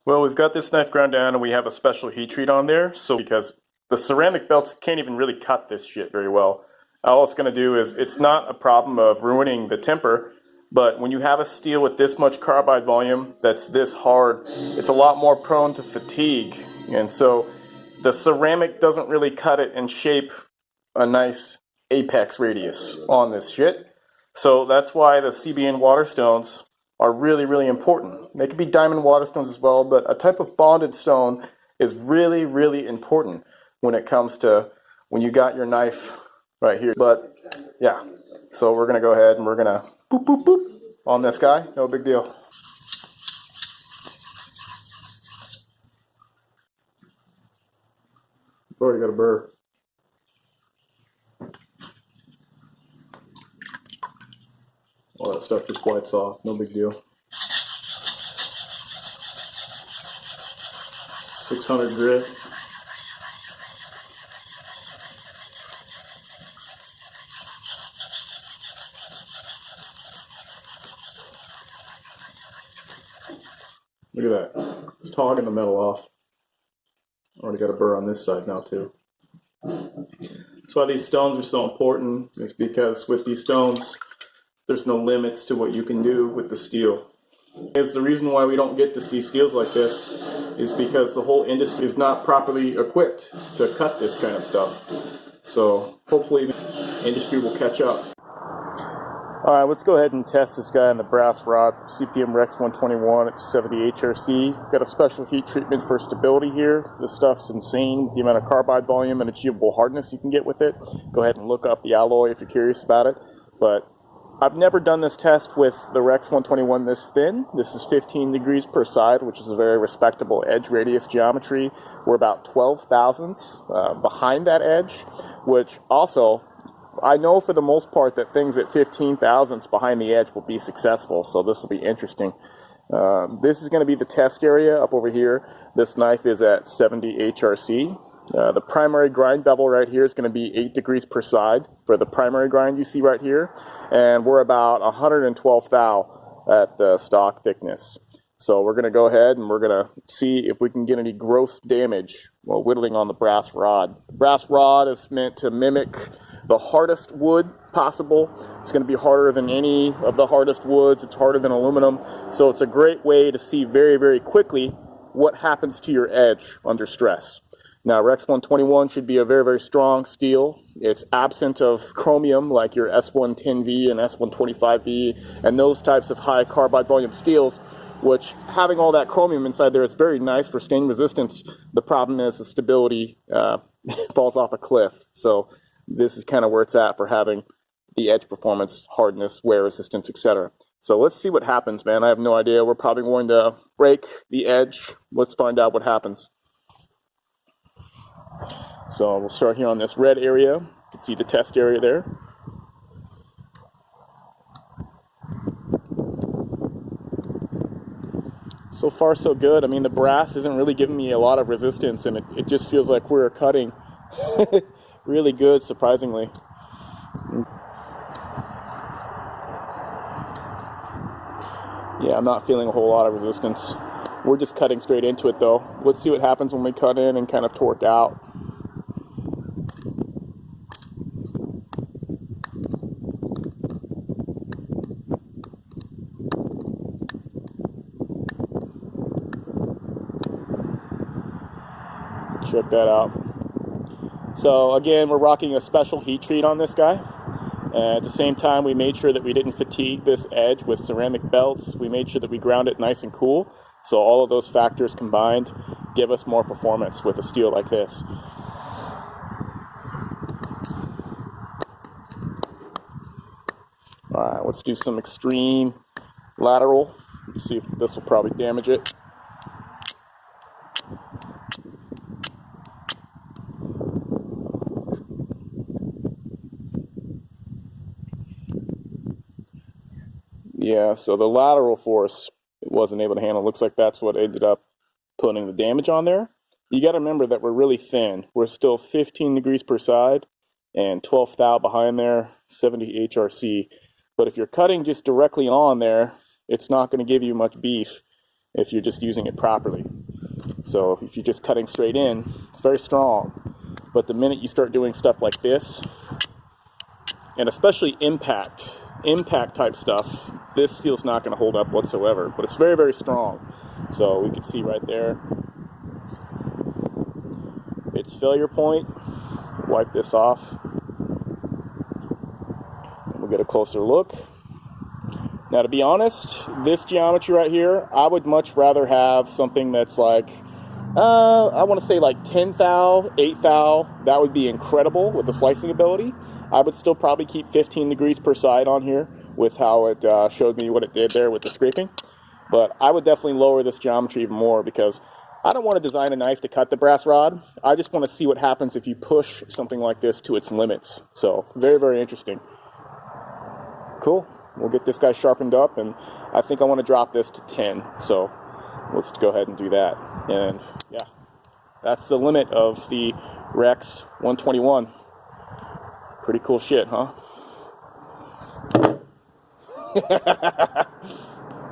Well, we've got this knife ground down and we have a special heat treat on there, so because the ceramic belts can't even really cut this shit very well. All it's going to do is, it's not a problem of ruining the temper, but when you have a steel with this much carbide volume that's this hard, it's a lot more prone to fatigue. And so the ceramic doesn't really cut it and shape a nice apex radius on this shit. So that's why the CBN waterstones are really, really important. They could be diamond waterstones as well, but a type of bonded stone is really, really important when it comes to when you got your knife right here. But yeah, so we're gonna go ahead and we're gonna boop, boop, boop on this guy. No big deal. Already got a burr. All that stuff just wipes off. No big deal. 600 grit. Look at that. Just hogging the metal off. Already got a burr on this side now too. That's why these stones are so important. It's because with these stones, there's no limits to what you can do with the steel. It's the reason why we don't get to see steels like this is because the whole industry is not properly equipped to cut this kind of stuff. So hopefully the industry will catch up. Alright, let's go ahead and test this guy on the brass rod, CPM REX 121 at 70 HRC. Got a special heat treatment for stability here. This stuff's insane, the amount of carbide volume and achievable hardness you can get with it. Go ahead and look up the alloy if you're curious about it. But I've never done this test with the REX 121 this thin. This is 15 degrees per side, which is a very respectable edge radius geometry. We're about 12 thousandths behind that edge, which also, I know for the most part that things at 15 thousandths behind the edge will be successful, so this will be interesting. This is going to be the test area up over here. This knife is at 70 HRC. The primary grind bevel right here is going to be 8 degrees per side for the primary grind you see right here. And we're about 112 thou at the stock thickness. So we're going to go ahead and we're going to see if we can get any gross damage while whittling on the brass rod. The brass rod is meant to mimic the hardest wood possible. It's going to be harder than any of the hardest woods. It's harder than aluminum. So it's a great way to see very, very quickly what happens to your edge under stress. Now, REX 121 should be a very, very strong steel. It's absent of chromium like your S110V and S125V and those types of high carbide volume steels, which having all that chromium inside there is very nice for stain resistance. The problem is the stability falls off a cliff. So this is kind of where it's at for having the edge performance, hardness, wear resistance, etc. So let's see what happens, man. I have no idea. We're probably going to break the edge. Let's find out what happens. So we'll start here on this red area. You can see the test area there. So far so good. I mean, the brass isn't really giving me a lot of resistance, and it just feels like we're cutting really good, surprisingly. Yeah, I'm not feeling a whole lot of resistance. We're just cutting straight into it though. Let's see what happens when we cut in and kind of torque out. Check that out. So again, we're rocking a special heat treat on this guy. And at the same time, we made sure that we didn't fatigue this edge with ceramic belts. We made sure that we ground it nice and cool. So all of those factors combined give us more performance with a steel like this. All right, let's do some extreme lateral. Let's see if this will probably damage it. Yeah, so the lateral force it wasn't able to handle. Looks like that's what ended up putting the damage on there. You got to remember that we're really thin. We're still 15 degrees per side and 12 thou behind there, 70 HRC. But if you're cutting just directly on there, it's not going to give you much beef. if you're just using it properly. So if you're just cutting straight in, it's very strong. But the minute you start doing stuff like this, and especially impact type stuff, this steel's not going to hold up whatsoever. But it's very, very strong. So we can see right there its failure point. Wipe this off. And we'll get a closer look. Now, to be honest, this geometry right here, I would much rather have something that's like, I want to say like 10 thou, 8 thou. That would be incredible with the slicing ability. I would still probably keep 15 degrees per side on here with how it showed me what it did there with the scraping. But I would definitely lower this geometry even more because I don't want to design a knife to cut the brass rod. I just want to see what happens if you push something like this to its limits. So very, very interesting. Cool. We'll get this guy sharpened up, and I think I want to drop this to 10. So let's go ahead and do that. And yeah, that's the limit of the REX 121. Pretty cool shit, huh?